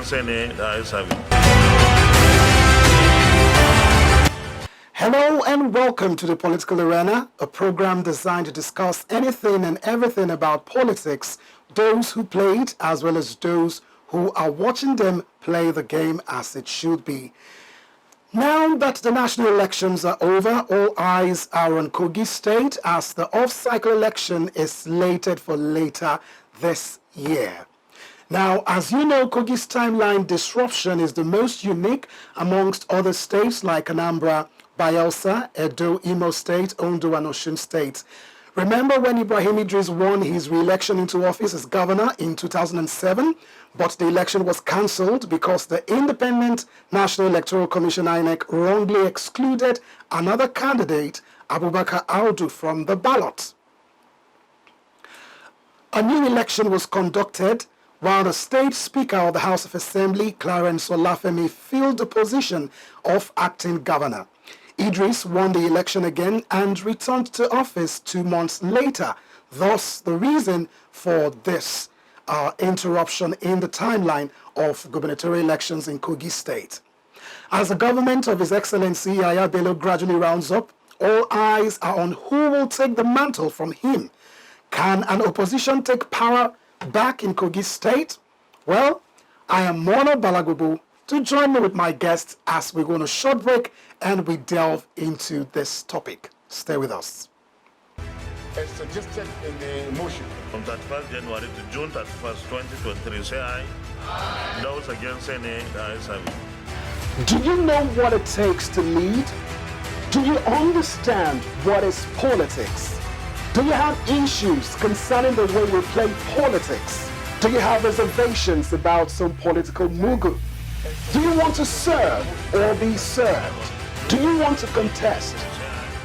against any Dansabe. Hello and welcome to the Political Arena, a program designed to discuss anything and everything about politics, those who play it as well as those who are watching them play the game as it should be. Now that the national elections are over, all eyes are on Kogi State as the off-cycle election is slated for later this year. Now, as you know, Kogi's timeline disruption is the most unique amongst other states like Anambra, Bayelsa, Edo, Imo State, Ondo, and Osun State. Remember when Ibrahim Idris won his re-election into office as governor in 2007, but the election was cancelled because the Independent National Electoral Commission INEC wrongly excluded another candidate, Abubakar Audu, from the ballot. A new election was conducted while the State Speaker of the House of Assembly, Clarence Olafemi, filled the position of acting governor. Idris won the election again and returned to office 2 months later, thus the reason for this interruption in the timeline of gubernatorial elections in Kogi State. As the government of His Excellency Yaya Bello gradually rounds up, all eyes are on who will take the mantle from him. Can an opposition take power back in Kogi State? Well, I am Mono Balagubu. To join me with my guests as we go on a short break and we delve into this topic. Stay with us. As suggested in the motion. From 31st January to June 31st, 2023, say aye. Those against any Dansabe. Do you know what it takes to lead? Do you understand what is politics? Do you have issues concerning the way we play politics? Do you have reservations about some political mugu? Do you want to serve or be served? Do you want to contest?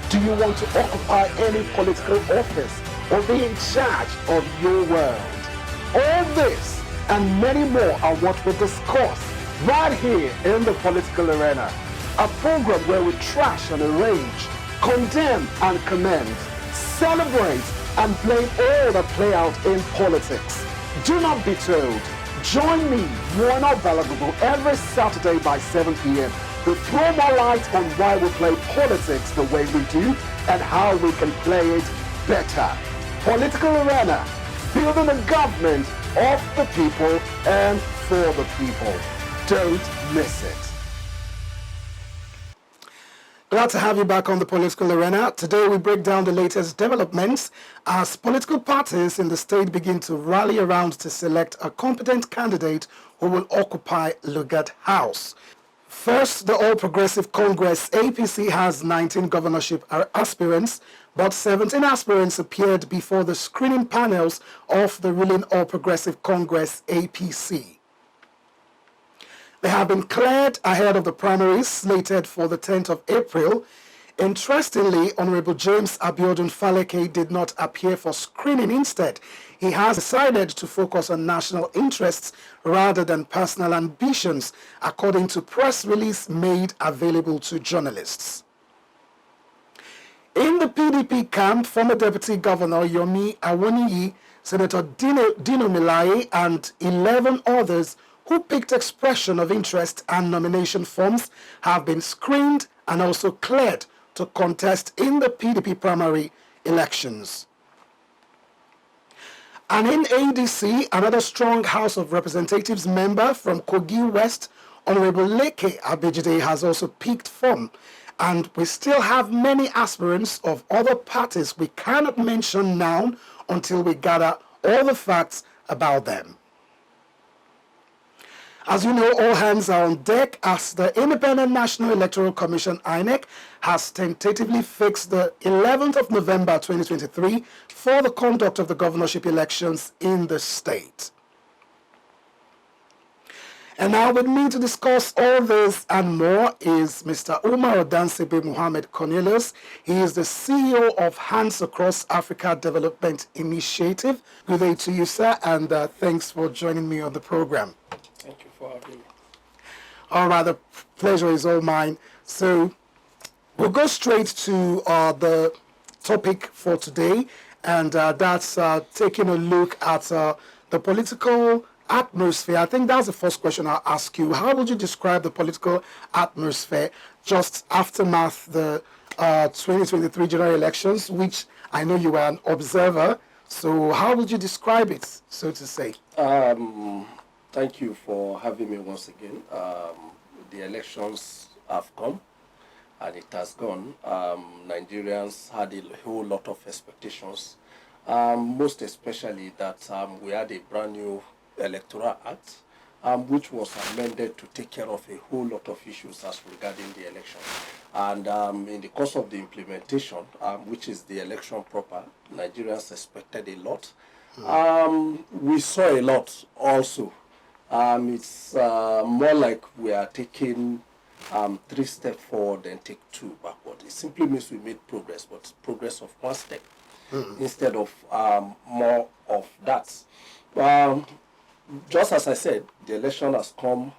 Do you want to occupy any political office or be in charge of your world? All this and many more are what we discuss right here in the Political Arena, a program where we trash and arrange, condemn and commend, celebrate and blame all that play out in politics. Do not be told. Join me, Mono Balagubu, every Saturday by 7 p.m. to throw more light on why we play politics the way we do and how we can play it better. Political Arena, building a government of the people and for the people. Don't miss it. Glad to have you back on the Political Arena. Today we break down the latest developments as political parties in the state begin to rally around to select a competent candidate who will occupy Lugard House. First, the All Progressive Congress, APC, has 19 governorship aspirants, but 17 aspirants appeared before the screening panels of the ruling All Progressive Congress, APC. They have been cleared ahead of the primaries slated for the 10th of April. Interestingly, Honorable James Abiodun Faleke did not appear for screening. Instead, he has decided to focus on national interests rather than personal ambitions, according to press release made available to journalists. In the PDP camp, former Deputy Governor Yomi Awoniyi, Senator Dino Melaye, and 11 others who picked expression of interest and nomination forms have been screened and also cleared to contest in the PDP primary elections. And in ADC, another strong House of Representatives member from Kogi West, Honorable Leke Abejide, has also picked form. And we still have many aspirants of other parties we cannot mention now until we gather all the facts about them. As you know, all hands are on deck as the Independent National Electoral Commission, INEC, has tentatively fixed the 11th of November 2023 for the conduct of the governorship elections in the state. And now with me to discuss all this and more is Mr. Dansabe Muhammed Cornelius. He is the CEO of Hands Across Africa Development Initiative. Good day to you, sir, and thanks for joining me on the program. Thank you for having me. All right, the pleasure is all mine. So we'll go straight to the topic for today, and that's taking a look at the political atmosphere, I think that's the first question I'll ask you. How would you describe the political atmosphere just aftermath the 2023 general elections, which I know you were an observer? So how would you describe it, so to say? Thank you for having me once again. The elections have come and it has gone. Nigerians had a whole lot of expectations, most especially that we had a brand new Electoral Act, which was amended to take care of a whole lot of issues as regarding the election. And in the course of the implementation, which is the election proper, Nigerians expected a lot. We saw a lot also. It's more like we are taking 3 steps forward and take 2 backward. It simply means we made progress, but progress of 1 step instead of more of that. Just as I said, the election has come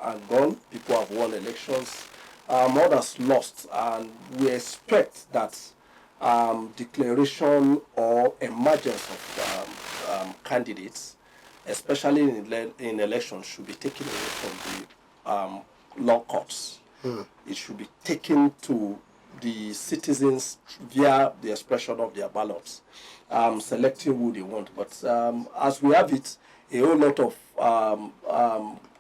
and gone. People have won elections. Others lost, and we expect that declaration or emergence of candidates, especially in elections, should be taken away from the law courts. It should be taken to the citizens via the expression of their ballots, selecting who they want. But as we have it, a whole lot of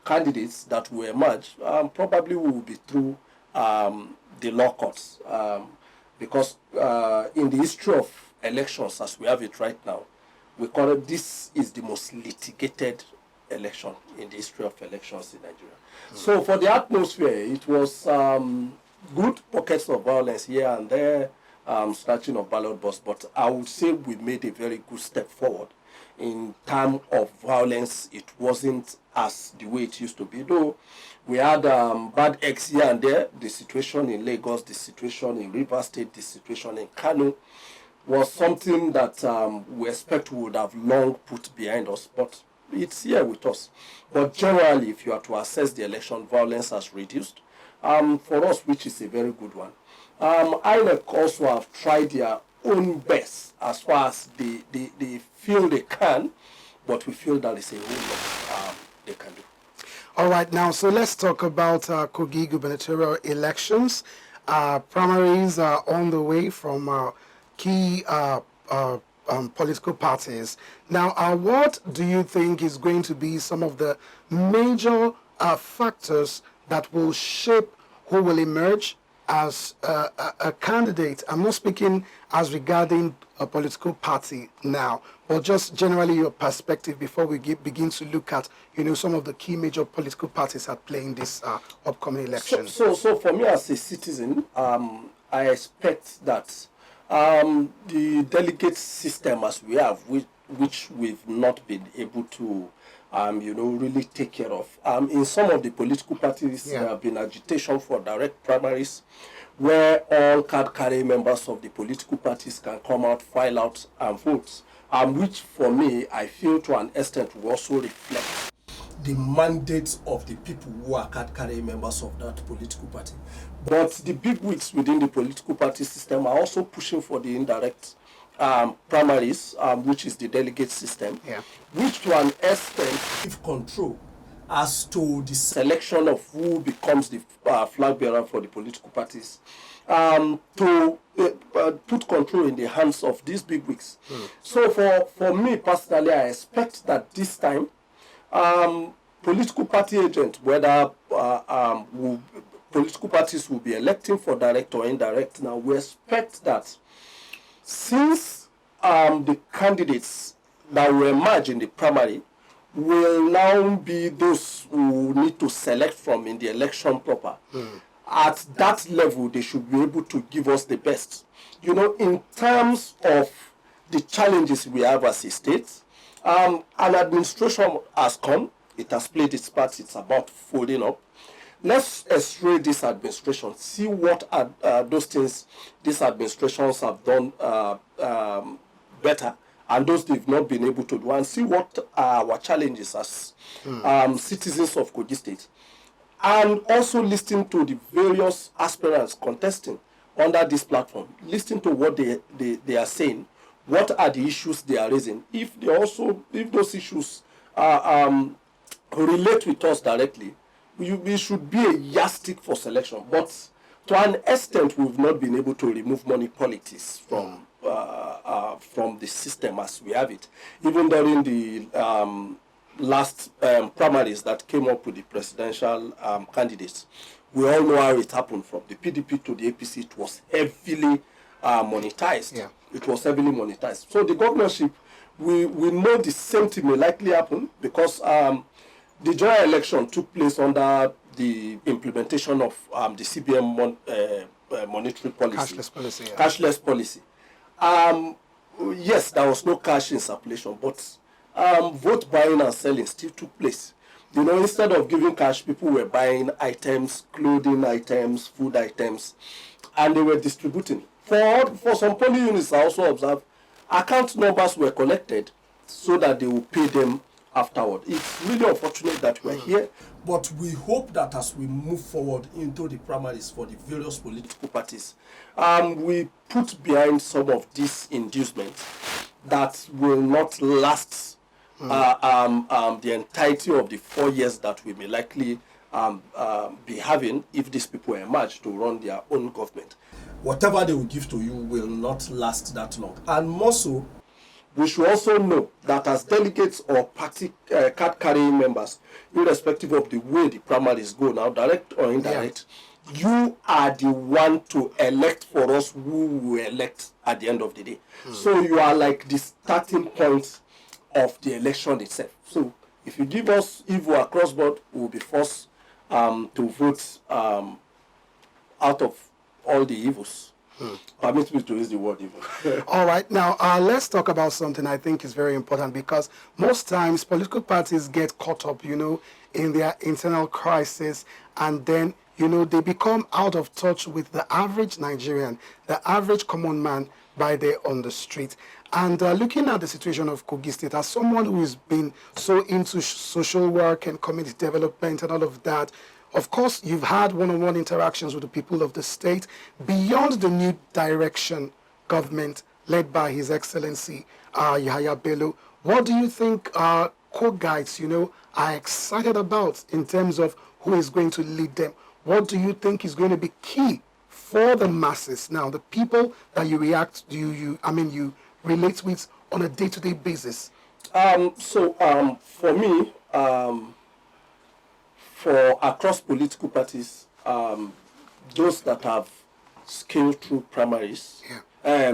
candidates that will emerge probably will be through the law courts, because in the history of elections as we have it right now, we call it, this is the most litigated election in the history of elections in Nigeria. So for the atmosphere, it was good pockets of violence here and there, snatching of ballot box, but I would say we made a very good step forward. In terms of violence, it wasn't as the way it used to be, though we had bad eggs here and there. The situation in Lagos, the situation in Rivers State, the situation in Kano was something that we expect we would have long put behind us, but it's here with us. But generally, if you are to assess the election, violence has reduced for us, which is a very good one. INEC also have tried their own best as far as they feel they can, but we feel that it's a whole lot they can do. All right, now, so let's talk about Kogi gubernatorial elections. Primaries are on the way from key political parties. Now, what do you think is going to be some of the major factors that will shape who will emerge as a candidate? I'm not speaking as regarding a political party now, but just generally your perspective before we begin to look at, some of the key major political parties at play in this upcoming election. So for me as a citizen, I expect that the delegate system as we have, which we've not been able to really take care of. In some of the political parties, there have been agitation for direct primaries, where all card-carrying members of the political parties can come out, file out, and vote, which for me, I feel to an extent will also reflect the mandate of the people who are card-carrying members of that political party. But the big wigs within the political party system are also pushing for the indirect primaries, which is the delegate system, which to an extent give control as to the selection of who becomes the flag bearer for the political parties, to put control in the hands of these big wigs. So for me personally, I expect that this time political party agents, whether political parties will be electing for direct or indirect, now we expect that since the candidates that will emerge in the primary will now be those who need to select from in the election proper, at that level they should be able to give us the best. In terms of the challenges we have as a state, an administration has come, it has played its part, it's about folding up. Let's x-ray this administration, see what are those things these administrations have done better and those they've not been able to do, and see what are our challenges as citizens of Kogi State. And also listen to the various aspirants contesting under this platform, listen to what they are saying, what are the issues they are raising. If those issues relate with us directly, we should be a yardstick for selection. But to an extent, we've not been able to remove money politics from the system as we have it. Even during the last primaries that came up with the presidential candidates, we all know how it happened. From the PDP to the APC, it was heavily monetized. Yeah. It was heavily monetized. So the governorship, we know the same thing may likely happen, because the general election took place under the implementation of the CBN monetary policy. Cashless policy. Yeah. Cashless policy. Yes, there was no cash in circulation, but vote buying and selling still took place. You know, instead of giving cash, people were buying items, clothing items, food items, and they were distributing. For some polling units, I also observed, account numbers were collected so that they will pay them afterward. It's really unfortunate that we're here, but we hope that as we move forward into the primaries for the various political parties, we put behind some of these inducements that will not last the entirety of the 4 years that we may likely be having if these people emerge to run their own government. Whatever they will give to you will not last that long. And more so, we should also know that as delegates or party card-carrying members, irrespective of the way the primaries go now, direct or indirect, you are the one to elect for us who we elect at the end of the day. So you are like the starting point of the election itself. So if you give us evil across board, we will be forced to vote out of all the evils. Permit me to use the word evil. All right, now let's talk about something I think is very important, because most times political parties get caught up, you know, in their internal crisis, and then, you know, they become out of touch with the average Nigerian, the average common man by there on the street. And looking at the situation of Kogi State, as someone who has been so into social work and community development and all of that, of course, you've had one-on-one interactions with the people of the state beyond the new direction government led by His Excellency Yahaya Bello. What do you think Kogites, you know, are excited about in terms of who is going to lead them? What do you think is going to be key for the masses now, the people that you you relate with on a day-to-day basis? For me, for across political parties, those that have scaled through primaries,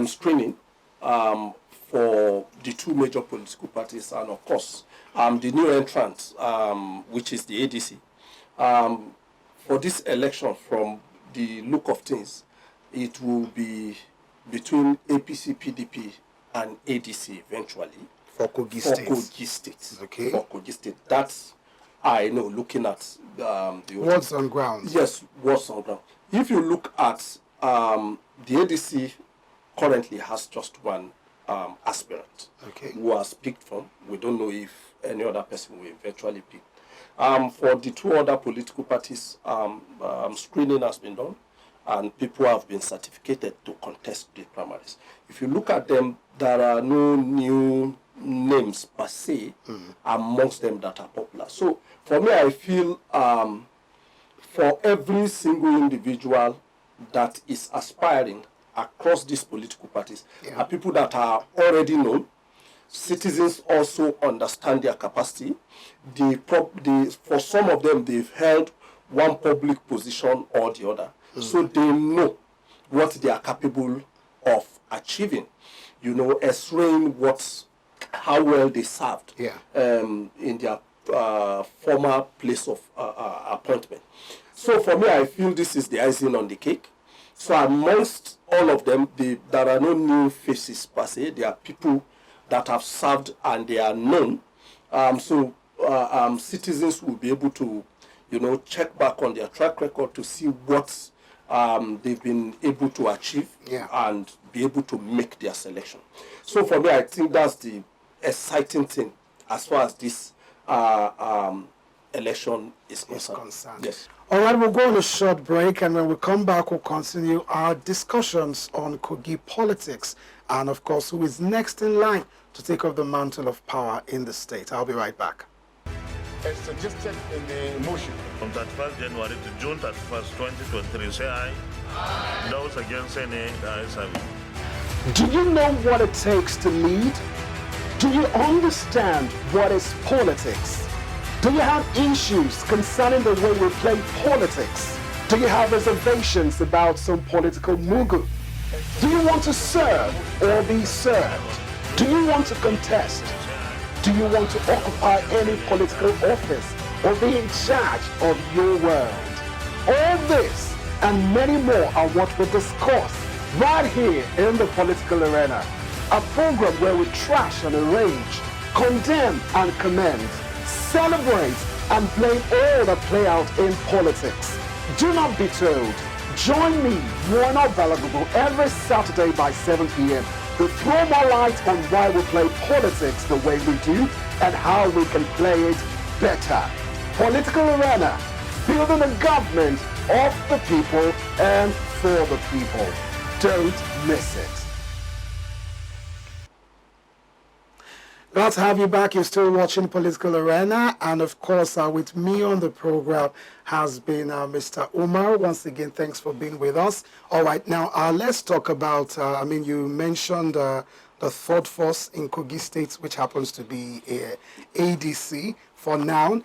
screening for the two major political parties, and of course the new entrant, which is the ADC. For this election, from the look of things, it will be between APC, PDP, and ADC eventually. For Kogi State. Kogi State. Okay. For Kogi State. That's, I know, looking at the what's on ground. Yes, what's on ground. If you look at the ADC, currently has just one aspirant who has picked from. We don't know if any other person will eventually pick. For the two other political parties, screening has been done, and people have been certificated to contest the primaries. If you look at them, there are no new names per se amongst them that are popular. So for me, I feel for every single individual that is aspiring across these political parties are people that are already known. Citizens also understand their capacity. For some of them, they've held one public position or the other. So they know what they are capable of achieving. You know, extraying how well they served in their former place of appointment. So for me, I feel this is the icing on the cake. So amongst all of them, there are no new faces per se. There are people that have served and they are known. Citizens will be able to, you know, check back on their track record to see what they've been able to achieve and be able to make their selection. So for me, I think that's the exciting thing as far as this election is concerned. Yes. All right, we'll go on a short break, and when we come back, we'll continue our discussions on Kogi politics and, of course, who is next in line to take up the mantle of power in the state. I'll be right back. as suggested in the motion. From 31st January to June 31st, 2023, say aye. Those against, say nay. The ayes have it. Do you know what it takes to lead? Do you understand what is politics? Do you have issues concerning the way we play politics? Do you have reservations about some political mugu? Do you want to serve or be served? Do you want to contest? Do you want to occupy any political office or be in charge of your world? All this and many more are what we discuss right here in the political arena. A program where we trash and rage, condemn and commend, celebrate and blame all that play out in politics. Do not be told. Join me, One Available, every Saturday by 7 p.m. to throw more light on why we play politics the way we do and how we can play it better. Political Arena, building a government of the people and for the people. Don't miss it. Glad to have you back. You're still watching Political Arena, and of course with me on the program has been Mr. Umar. Once again, thanks for being with us. All right, now let's talk about, you mentioned the third force in Kogi State, which happens to be ADC for now.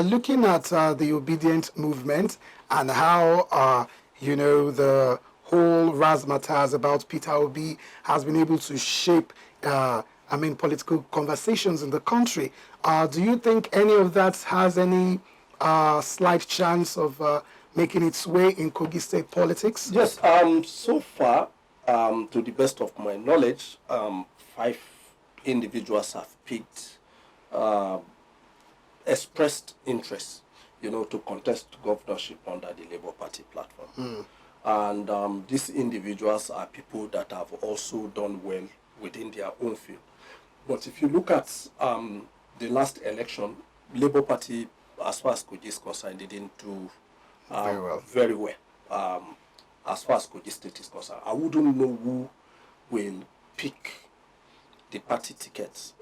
Looking at the obedient movement and how, the whole razzmatazz about Peter Obi has been able to shape political conversations in the country. Do you think any of that has any slight chance of making its way in Kogi State politics? Yes, so far, to the best of my knowledge, 5 individuals have picked, expressed interest, to contest governorship under the Labour Party platform. And these individuals are people that have also done well within their own field. But if you look at the last election, Labour Party, as far as Kogi is concerned, didn't do very well. As far as Kogi State is concerned, I wouldn't know who will pick the party tickets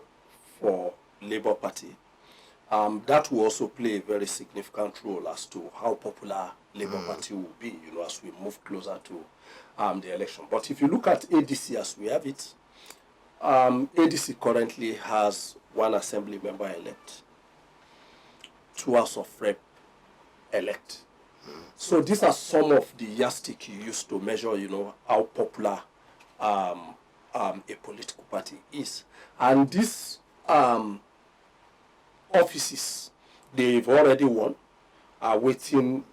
for Labour Party. That will also play a very significant role as to how popular Labour Party will be, as we move closer to the election. But if you look at ADC as we have it, ADC currently has 1 assembly member elect, 2 House of Rep elect. So these are some of the yardstick you use to measure, how popular a political party is. And these offices they've already won are waiting,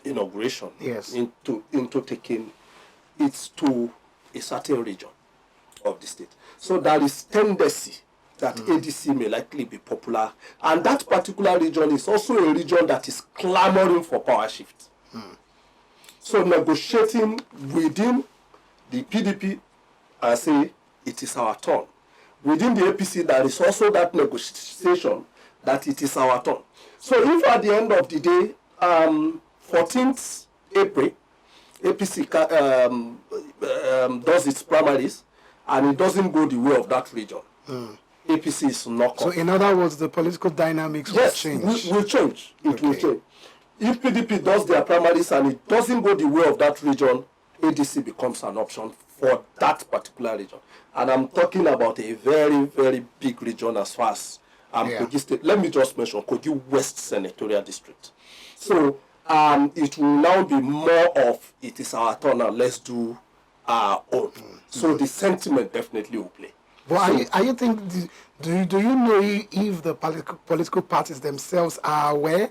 inauguration into taking it to a certain region of the state. So there is tendency that ADC may likely be popular, and that particular region is also a region that is clamoring for power shift. So negotiating within the PDP and say it is our turn. Within the APC, there is also that negotiation that it is our turn. So if at the end of the day, 14th April, APC does its primaries and it doesn't go the way of that region, APC is knocked off. So in other words, the political dynamics will change. Will change. It will change. If PDP does their primaries and it doesn't go the way of that region, ADC becomes an option for that particular region. And I'm talking about a very, very big region as far as Kogi State. Let me just mention Kogi West Senatorial District. So it will now be more of it is our turn now, let's do our own. So the sentiment definitely will play. But are you think, do you know if the political parties themselves are aware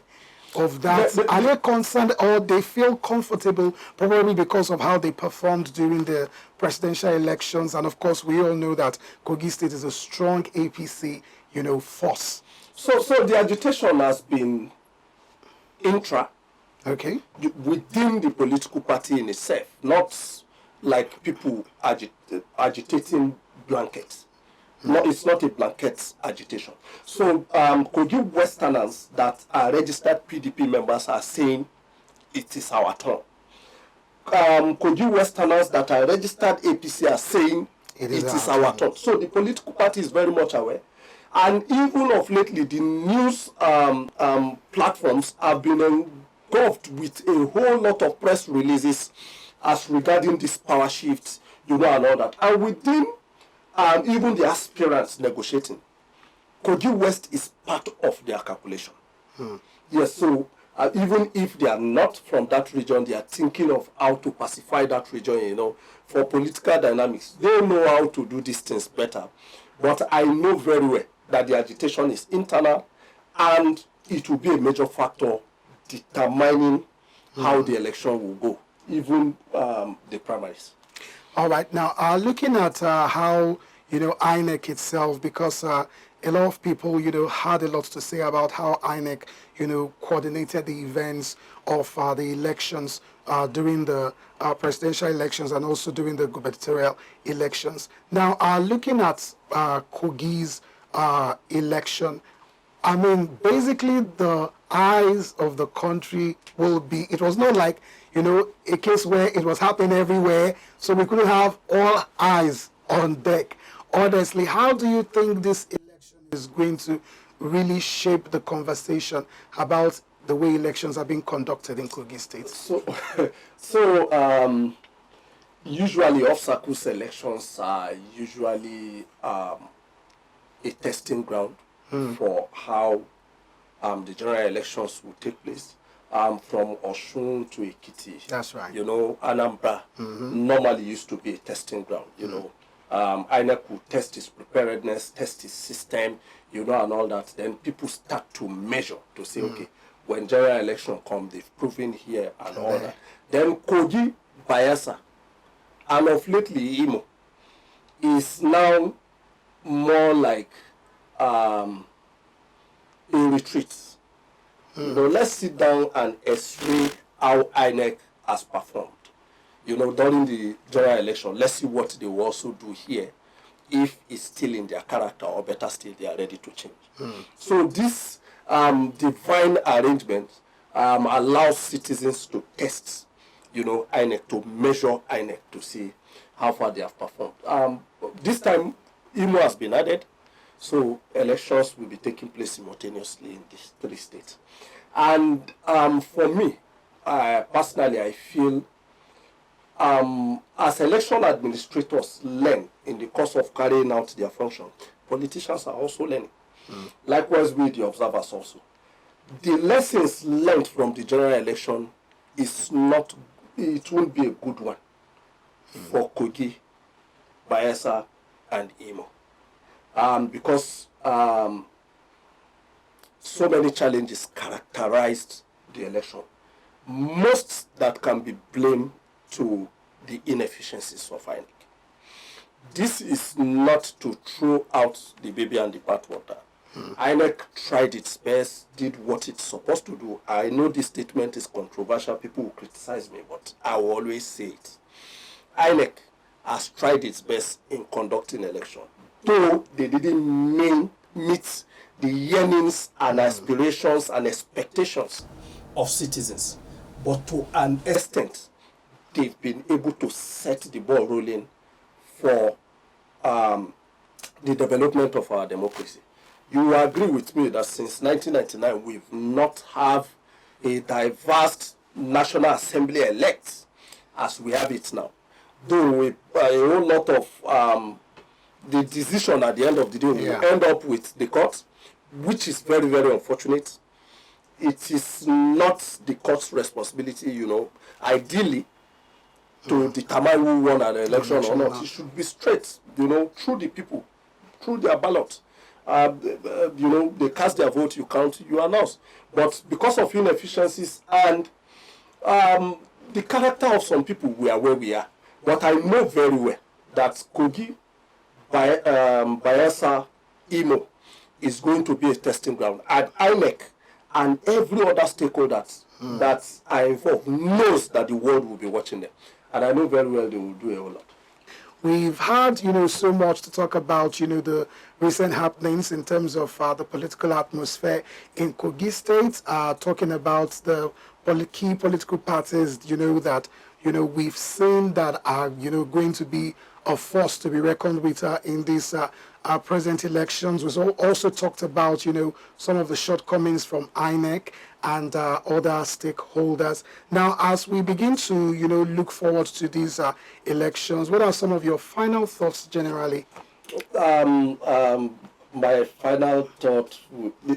of that? Are they concerned or they feel comfortable probably because of how they performed during the presidential elections? And of course, we all know that Kogi State is a strong APC, force. So the agitation has been intra. Okay. Within the political party in itself, not like people agitating blankets. No, it's not a blanket agitation. So Kogi Westerners that are registered PDP members are saying it is our turn. Kogi Westerners that are registered APC are saying it is our turn. So the political party is very much aware. And even of lately, the news platforms have been engulfed with a whole lot of press releases as regarding this power shift, and all that. And within even the aspirants negotiating, Kogi West is part of their calculation. Yes, so even if they are not from that region, they are thinking of how to pacify that region, for political dynamics. They know how to do these things better. But I know very well that the agitation is internal, and it will be a major factor determining how the election will go, even the primaries. All right. Now, looking at how, INEC itself, because a lot of people, had a lot to say about how INEC, coordinated the events of the elections during the presidential elections and also during the gubernatorial elections. Now, looking at Kogi's election, I mean, basically the eyes of the country will be, it was not like, a case where it was happening everywhere, so we couldn't have all eyes on deck. Honestly, how do you think this election is going to really shape the conversation about the way elections are being conducted in Kogi State? So usually off-circuit elections are usually a testing ground for how the general elections will take place. From Osun to Ekiti. That's right. Anambra normally used to be a testing ground. INEC will test its preparedness, test its system, and all that. Then people start to measure to say, okay, when general election comes, they've proven here and all that. Then Kogi, Bayelsa, and of lately Imo is now more like a retreat. Let's sit down and x-ray how INEC has performed. During the general election, let's see what they will also do here, if it's still in their character, or better still, they are ready to change. So this divine arrangement allows citizens to test, INEC, to measure INEC, to see how far they have performed. This time, Imo has been added, so elections will be taking place simultaneously in these 3 states. And for me, personally, I feel as election administrators learn in the course of carrying out their function, politicians are also learning. Likewise with the observers also. The lessons learned from the general election it won't be a good one for Kogi, Bayelsa, and Imo. Because so many challenges characterized the election. Most that can be blamed to the inefficiencies of INEC. This is not to throw out the baby and the bathwater. INEC tried its best, did what it's supposed to do. I know this statement is controversial, people will criticize me, but I will always say it. INEC has tried its best in conducting election, though they didn't meet the yearnings and aspirations and expectations of citizens. But to an extent, they've been able to set the ball rolling for the development of our democracy. You will agree with me that since 1999, we've not have a diverse National Assembly elect as we have it now. Though with a whole lot of the decision at the end of the day will end up with the court, which is very, very unfortunate. It is not the court's responsibility, ideally, to determine who won an election or not. It should be straight, through the people, through their ballot. They cast their vote, you count, you announce. But because of inefficiencies and the character of some people, we are where we are. But I know very well that Kogi, Bayelsa, Imo is going to be a testing ground. And INEC and every other stakeholder that are involved knows that the world will be watching them. And I know very well they will do a whole lot. We've had, so much to talk about, the recent happenings in terms of the political atmosphere in Kogi State, talking about the key political parties, that, we've seen that are, going to be a force to be reckoned with in this present elections. We also talked about, some of the shortcomings from INEC and other stakeholders. Now, as we begin to, look forward to these elections, what are some of your final thoughts generally? My final thought,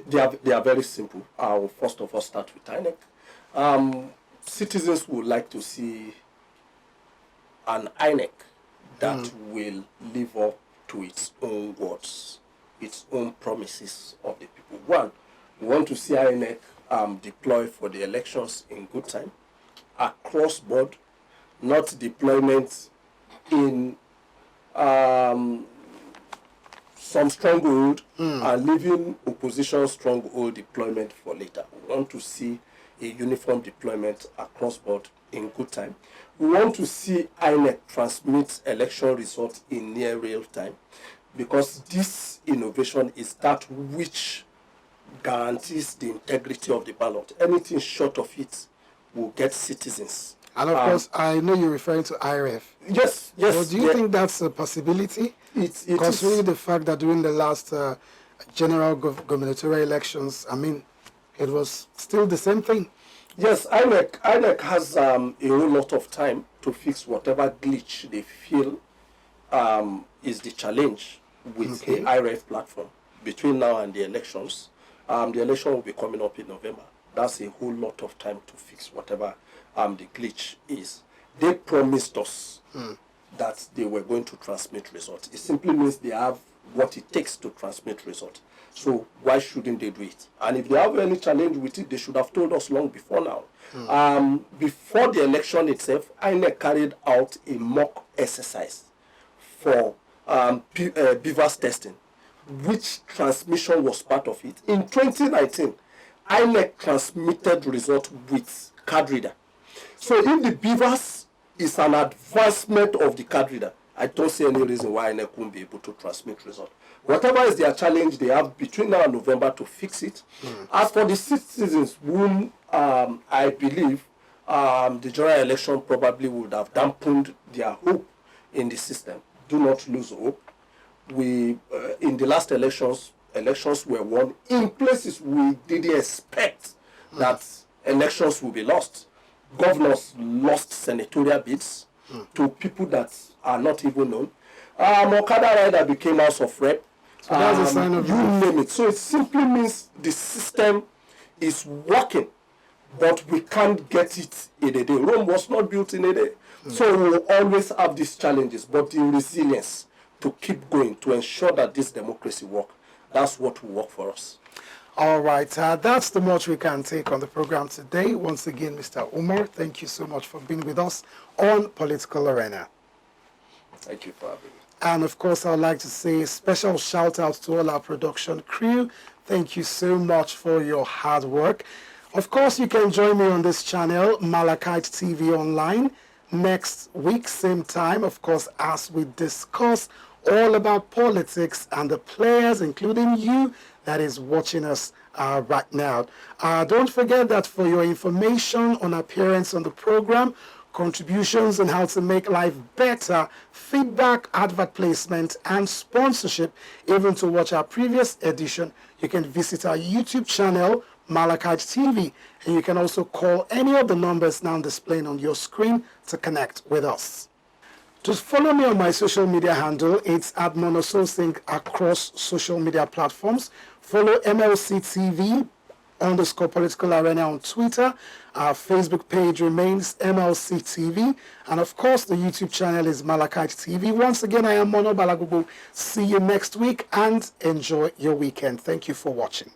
they are very simple. I'll first of all start with INEC. Citizens would like to see an INEC that will live up to its own words, its own promises of the people. One, we want to see INEC deploy for the elections in good time, across board, not deployment in some stronghold and leaving opposition stronghold deployment for later. We want to see a uniform deployment across board in good time. We want to see INEC transmit election results in near real time, because this innovation is that which guarantees the integrity of the ballot. Anything short of it will get citizens. And of course, I know you're referring to IRF. Yes. Well, do you think that's a possibility? Considering the fact that during the last general gubernatorial elections, it was still the same thing. Yes, INEC has a whole lot of time to fix whatever glitch they feel is the challenge with the IRF platform between now and the elections. The election will be coming up in November. That's a whole lot of time to fix whatever the glitch is. They promised us that they were going to transmit results. It simply means they have what it takes to transmit results. So why shouldn't they do it? And if they have any challenge with it, they should have told us long before now. Before the election itself, INEC carried out a mock exercise for beavers testing, which transmission was part of it. In 2019, INEC transmitted results with card reader. So if the beavers is an advancement of the card reader, I don't see any reason why INEC won't be able to transmit results. Whatever is their challenge, they have between now and November to fix it. As for the citizens, whom I believe the general election probably would have dampened their hope in the system. Do not lose hope. In the last elections were won in places we didn't expect that elections will be lost. Governors lost senatorial bids to people that are not even known. Okada Rider became House of Rep. So that's a sign of you name it. So it simply means the system is working, but we can't get it in a day. Rome was not built in a day. So we will always have these challenges, but the resilience to keep going, to ensure that this democracy works, that's what will work for us. All right, that's the much we can take on the program today. Once again, Mr. Umar, thank you so much for being with us on Political Arena. Thank you for having me. And of course, I'd like to say a special shout out to all our production crew. Thank you so much for your hard work. Of course, you can join me on this channel, Malachite TV Online, next week, same time, of course, as we discuss all about politics and the players, including you, that is watching us right now. Don't forget that for your information on appearance on the program, contributions on how to make life better, feedback, advert placement, and sponsorship, even to watch our previous edition, you can visit our YouTube channel, Malachite TV, and you can also call any of the numbers now displaying on your screen to connect with us. Just follow me on my social media handle. It's at Monososing across social media platforms. Follow MLC TV _Political Arena on Twitter. Our Facebook page remains MLC TV. And of course, the YouTube channel is Malachite TV. Once again, I am Mono Balagubu. See you next week and enjoy your weekend. Thank you for watching.